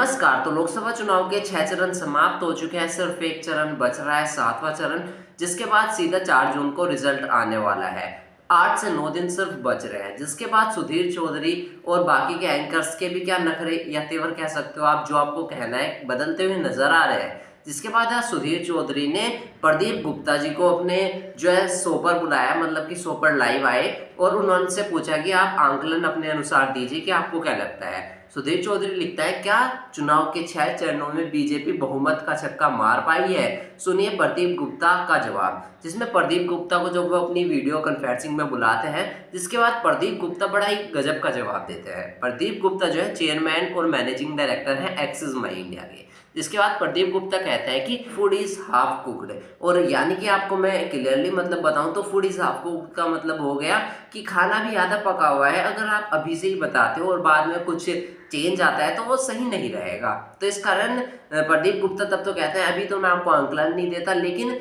नमस्कार। तो लोकसभा चुनाव के 6 चरण समाप्त हो चुके हैं, सिर्फ एक चरण बच रहा है, 7वां चरण, जिसके बाद सीधा 4 जून को रिजल्ट आने वाला है। 8 से 9 दिन सिर्फ बच रहे हैं, जिसके बाद सुधीर चौधरी और बाकी के एंकर्स के भी क्या नखरे या तेवर कह सकते हो आप, जो आपको कहना है, बदलते हुए नजर आ रहे हैं। जिसके बाद यहाँ सुधीर चौधरी ने प्रदीप गुप्ता जी को अपने जो है शो पर बुलाया, मतलब कि शो पर लाइव आए और उन्होंने पूछा कि आप आंकलन अपने अनुसार दीजिए कि आपको क्या लगता है। सुधीर चौधरी लिखता है, क्या चुनाव के 6 चरणों में बीजेपी बहुमत का छक्का मार पाई है? सुनिए प्रदीप गुप्ता का जवाब, जिसमें प्रदीप गुप्ता को जब वो अपनी वीडियो कॉन्फ्रेंसिंग में बुलाते हैं, जिसके बाद प्रदीप गुप्ता बड़ा ही गजब का जवाब देते हैं। प्रदीप गुप्ता जो है चेयरमैन और मैनेजिंग डायरेक्टर है एक्सिस माई इंडिया के। जिसके बाद प्रदीप गुप्ता कहते हैं कि फूड इज हाफ कुक्ड, और यानी कि आपको मैं क्लियरली मतलब बताऊं तो फूड इज हाफ कुक्ड का मतलब हो गया कि खाना भी आधा पका हुआ है। अगर आप अभी से ही बताते हो और बाद में कुछ चेंज आता है तो वो सही नहीं रहेगा। तो इस कारण प्रदीप गुप्ता तब तो कहते हैं अभी तो मैं आपको आंकलन नहीं देता, लेकिन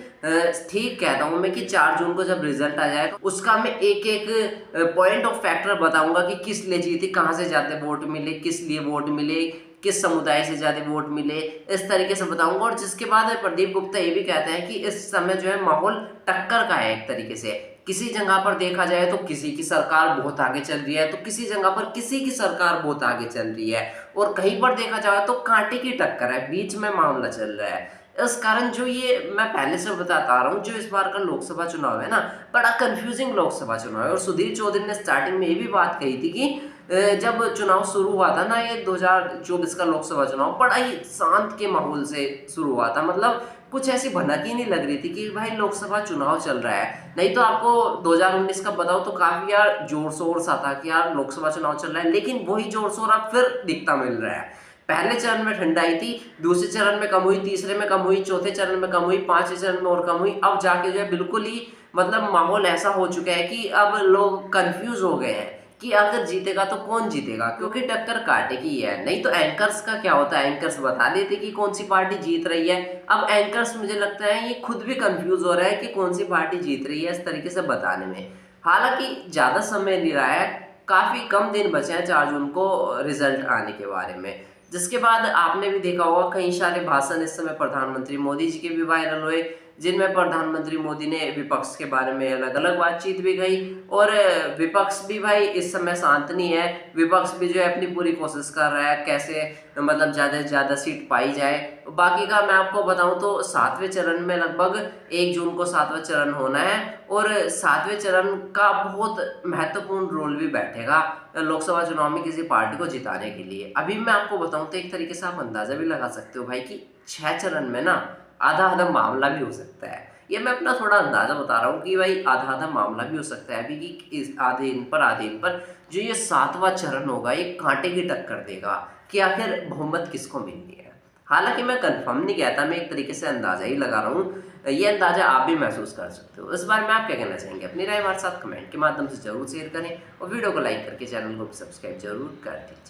ठीक कहता हूँ मैं कि 4 जून को जब रिजल्ट आ जाएगा उसका मैं एक एक पॉइंट ऑफ फैक्टर बताऊंगा कि किस लिए जीती, कहाँ से ज़्यादा वोट मिले, किस लिए वोट मिले, किस समुदाय से ज़्यादा वोट मिले, इस तरीके से बताऊंगा। और जिसके बाद प्रदीप गुप्ता ये भी कहते हैं कि इस समय जो है माहौल टक्कर का है। एक तरीके से किसी जगह पर देखा जाए तो किसी की सरकार बहुत आगे चल रही है, तो किसी जगह पर किसी की सरकार बहुत आगे चल रही है, और कहीं पर देखा जाए तो कांटे की टक्कर है, बीच में मामला चल रहा है। इस कारण जो ये मैं पहले से बताता आ रहा हूँ, जो इस बार का लोकसभा चुनाव है ना, बड़ा कंफ्यूजिंग लोकसभा चुनाव है। और सुधीर चौधरी ने स्टार्टिंग में ये भी बात कही थी कि जब चुनाव शुरू हुआ था ना, ये 2024 का लोकसभा चुनाव बड़ा ही शांत के माहौल से शुरू हुआ था। मतलब कुछ ऐसी भनक ही नहीं लग रही थी कि भाई लोकसभा चुनाव चल रहा है। नहीं तो आपको 2019 का बताओ तो काफी यार जोर शोर सा था कि यार लोकसभा चुनाव चल रहा है, लेकिन वही जोर शोर अब फिर दिखता मिल रहा है। पहले चरण में ठंडाई थी, दूसरे चरण में कम हुई, तीसरे में कम हुई, चौथे चरण में कम हुई, पांचवें चरण में और कम हुई। अब जाके जो है बिल्कुल ही मतलब माहौल ऐसा हो चुका है कि अब लोग कंफ्यूज हो गए हैं कि अगर जीतेगा तो कौन जीतेगा, क्योंकि टक्कर कांटे की है। नहीं तो एंकर्स का क्या होता है, एंकर्स बता देते कि कौन सी पार्टी जीत रही है। अब एंकर्स मुझे लगता है ये खुद भी कंफ्यूज हो रहा है कि कौन सी पार्टी जीत रही है इस तरीके से बताने में। हालांकि ज्यादा समय नहीं रहा है, काफी कम दिन बचे हैं 4 जून को रिजल्ट आने के बारे में। जिसके बाद आपने भी देखा होगा कई सारे भाषण इस समय प्रधानमंत्री मोदी जी के भी वायरल हुए, जिनमें प्रधानमंत्री मोदी ने विपक्ष के बारे में अलग अलग बातचीत भी कही। और विपक्ष भी भाई इस समय शांत नहीं है, विपक्ष भी जो है अपनी पूरी कोशिश कर रहा है कैसे मतलब ज़्यादा से ज़्यादा सीट पाई जाए। बाकी का मैं आपको बताऊं तो 7वें चरण में लगभग 1 जून को 7वां चरण होना है, और 7वें चरण का बहुत महत्वपूर्ण रोल भी बैठेगा लोकसभा चुनाव में किसी पार्टी को जिताने के लिए। अभी मैं आपको बताऊं तो एक तरीके से आप अंदाजा भी लगा सकते हो भाई कि 6 चरण में ना आधा आधा मामला भी हो सकता है। ये मैं अपना थोड़ा अंदाजा बता रहा हूँ कि भाई आधा आधा मामला भी हो सकता है अभी, कि इस आधे इन पर जो ये 7वां चरण होगा ये कांटे की टक्कर देगा कि आखिर बहुमत किसको मिलनी है। हालांकि मैं कंफर्म नहीं कहता, मैं एक तरीके से अंदाजा ही लगा रहा हूँ, ये अंदाजा आप भी महसूस कर सकते हो। इस बारे में आप क्या कहना चाहेंगे, अपनी राय हमारे साथ कमेंट के माध्यम से जरूर शेयर करें, और वीडियो को लाइक करके चैनल को भी सब्सक्राइब जरूर कर दीजिए।